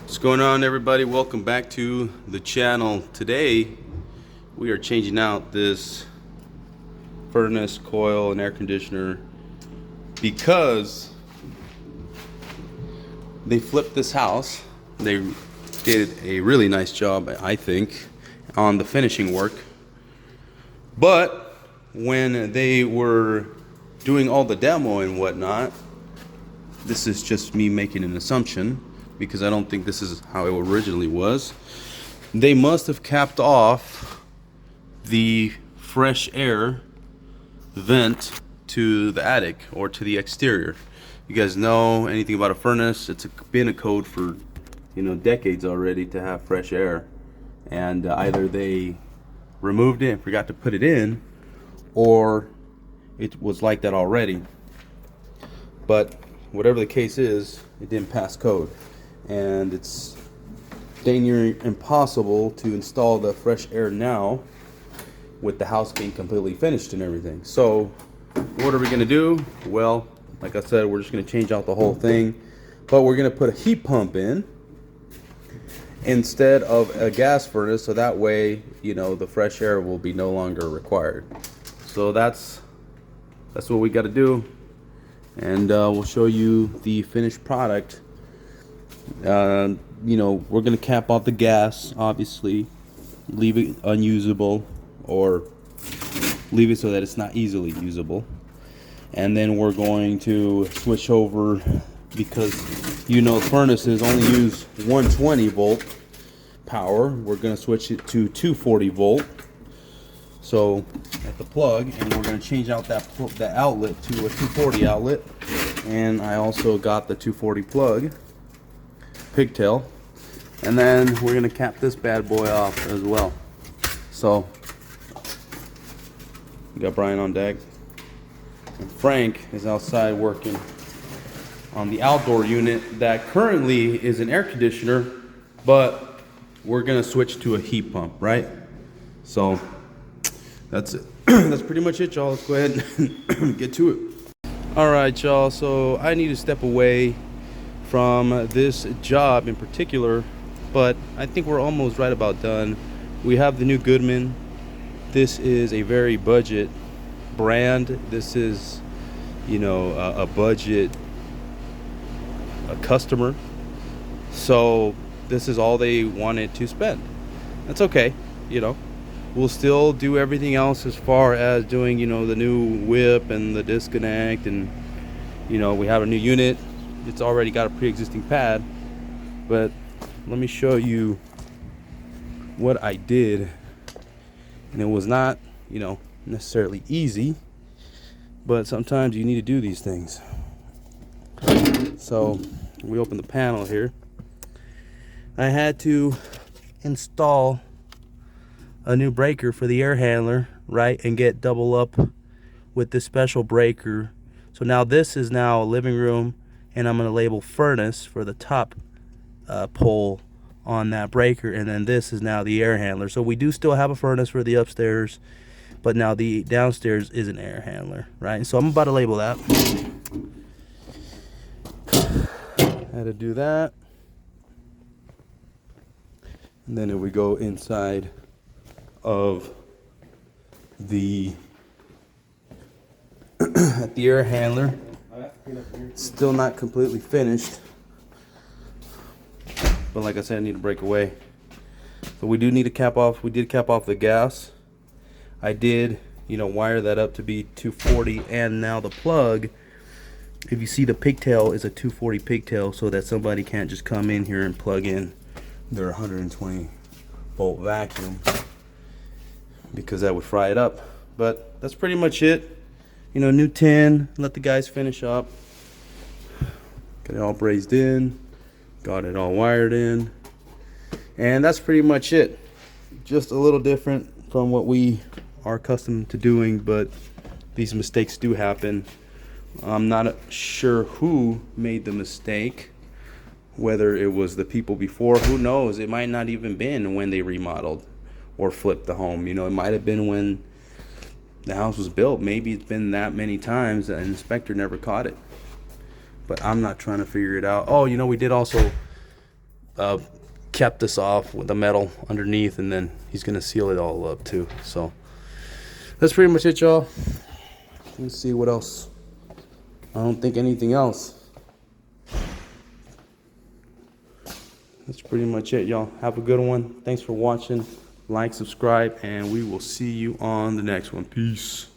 What's going on, everybody? Welcome back to the channel. Today we are changing out this furnace, coil, and air conditioner because they flipped this house. They did a really nice job, I think, on the finishing work, but when they were doing all the demo and whatnot, this is just me making an assumption because I don't think this is how it originally was. They must have capped off the fresh air vent to the attic or to the exterior. You guys know anything about a furnace? It's been a code for decades already to have fresh air, and either they removed it and forgot to put it in, or it was like that already. But whatever the case is, it didn't pass code, and it's dang near impossible to install the fresh air now with the house being completely finished and everything. So what are we gonna do? Well, like I said, we're just gonna change out the whole thing, but we're gonna put a heat pump in instead of a gas furnace, so that way the fresh air will be no longer required. So that's what we got to do, and we'll show you the finished product. We're gonna cap off the gas, obviously, leave it unusable or leave it so that it's not easily usable, and then we're going to switch over because furnaces only use 120 volt power. We're going to switch it to 240 volt, so at the plug, and we're going to change out that outlet to a 240 outlet. And I also got the 240 plug pigtail, and then we're going to cap this bad boy off as well. So we got Brian on deck, and Frank is outside working on the outdoor unit that currently is an air conditioner, but we're gonna switch to a heat pump, right? So that's it. That's pretty much it, y'all. Let's go ahead and get to it. All right, y'all, so I need to step away from this job in particular, but I think we're almost right about done. We have the new Goodman. This is a very budget brand. This is a budget customer, so this is all they wanted to spend. That's okay. We'll still do everything else as far as doing the new whip and the disconnect, and we have a new unit. It's already got a pre-existing pad, but let me show you what I did. And it was not necessarily easy, but sometimes you need to do these things. So we open the panel here. I had to install a new breaker for the air handler, right, and get double up with this special breaker. So now this is now a living room, and I'm going to label furnace for the top pole on that breaker, and then this is now the air handler. So we do still have a furnace for the upstairs, but now the downstairs is an air handler, right? So I'm about to label that. Had to do that, and then if we go inside of the at the air handler, it's still not completely finished, but like I said, I need to break away. So we do need to cap off. We did cap off the gas. I did wire that up to be 240, and now the plug, if you see, the pigtail is a 240 pigtail, so that somebody can't just come in here and plug in their 120 volt vacuum, because that would fry it up. But that's pretty much it. New tin, let the guys finish up. Got it all brazed in, got it all wired in, and that's pretty much it. Just a little different from what we are accustomed to doing, but these mistakes do happen. I'm not sure who made the mistake, whether it was the people before. Who knows? It might not even been when they remodeled or flipped the home. It might have been when the house was built. Maybe it's been that many times that an inspector never caught it. But I'm not trying to figure it out. Oh, we did also kept this off with the metal underneath, and then he's gonna seal it all up too. So that's pretty much it, y'all. Let's see what else. I don't think anything else. That's pretty much it, y'all. Have a good one. Thanks for watching. Like, subscribe, and we will see you on the next one. Peace.